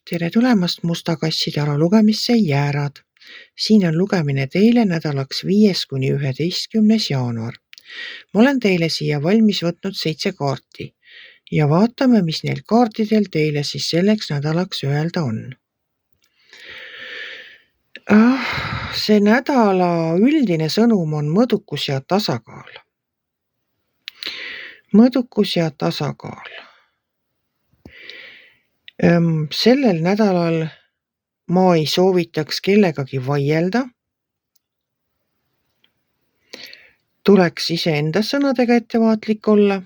Tere tulemast Musta kasside lugemisse Jäärad. Siin on lugemine teile nädalaks 5.–11. jaanuar. Ma olen teile siia valmis võtnud 7 kaarti ja vaatame, mis neil kaartidel teile siis selleks nädalaks öelda on. See nädala üldine sõnum on mõõdukus ja tasakaal. Mõõdukus ja tasakaal. Sellel nädalal ma ei soovitaks kellegagi vaielda. Tuleks iseenda sõnadega ettevaatlik olla.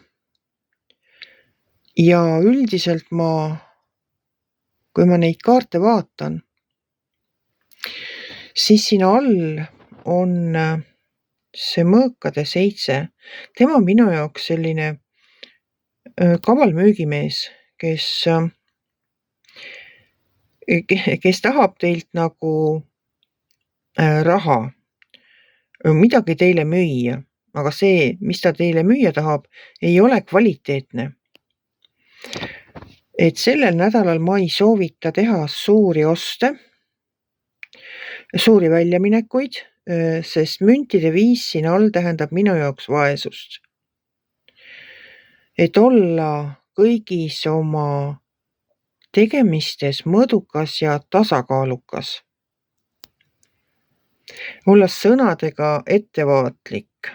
Ja üldiselt kui ma neid kaarte vaatan, siis siin all on see mõõkade 7. Tema on minu jaoks selline kaval müügimees, kes tahab teilt nagu raha, midagi teile müüa, aga see, mis ta teile müüa tahab, ei ole kvaliteetne. Et sellel nädalal ma ei soovita teha suuri oste, suuri väljaminekuid, sest müntide 5 siin all tähendab minu jaoks vaesust. Et olla kõigis oma tegemistes mõõdukas ja tasakaalukas. Olla sõnadega ettevaatlik.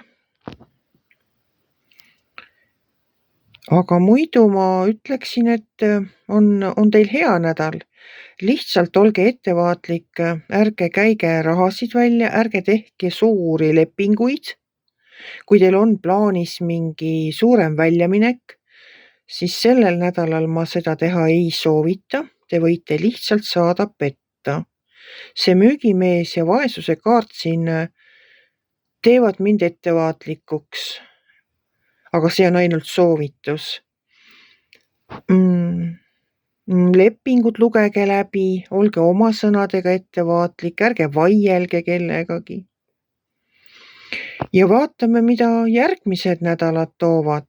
Aga muidu ma ütleksin, et on teil hea nädal. Lihtsalt olge ettevaatlik, ärge käige rahasid välja, ärge tehke suuri lepinguid. Kui teil on plaanis mingi suurem väljaminek, siis sellel nädalal ma seda teha ei soovita. Te võite lihtsalt saada petta. See müügimees ja vaesuse kaart siin teevad mind ettevaatlikuks. Aga see on ainult soovitus. Lepingud lugege läbi, olge oma sõnadega ettevaatlik, ärge vaielge kellegagi. Ja vaatame, mida järgmised nädalad toovad.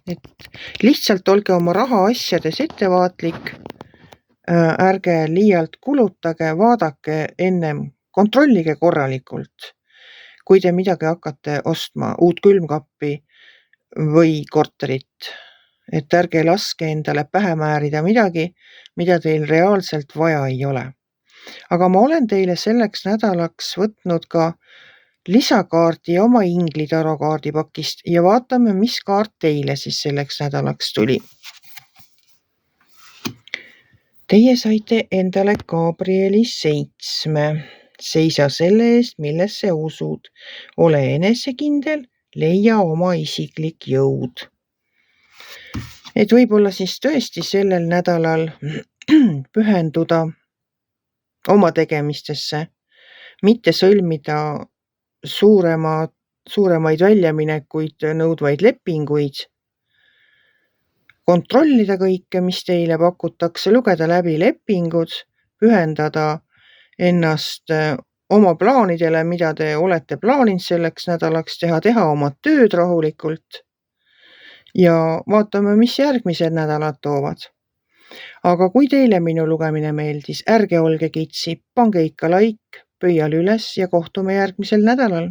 Et lihtsalt olge oma rahaasjades ettevaatlik, ärge liialt kulutage, vaadake ennem, kontrollige korralikult. Kui te midagi hakkate ostma, uut külmkappi või korterit, et ärge laske endale pähe määrida midagi, mida teil reaalselt vaja ei ole. Aga ma olen teile selleks nädalaks võtnud ka lisakaardi oma Ingli tarokaardipakist ja vaatame, mis kaart teile siis selleks nädalaks tuli. Teie saite endale Gabrieli 7. Seisa selle eest, millesse usud. Ole enesekindel, leia oma isiklik jõud. Et võib-olla siis tõesti sellel nädalal pühenduda oma tegemistesse, mitte sõlmida suuremaid väljaminekuid nõudvaid lepinguid, kontrollida kõike, mis teile pakutakse, lugeda läbi lepingud, pühendada ennast oma plaanidele, mida te olete plaaninud selleks nädalaks teha oma tööd rahulikult ja vaatame, mis järgmised nädalad toovad. Aga kui teile minu lugemine meeldis, ärge olge kitsi, pange ikka like, pöial üles ja kohtume järgmisel nädalal.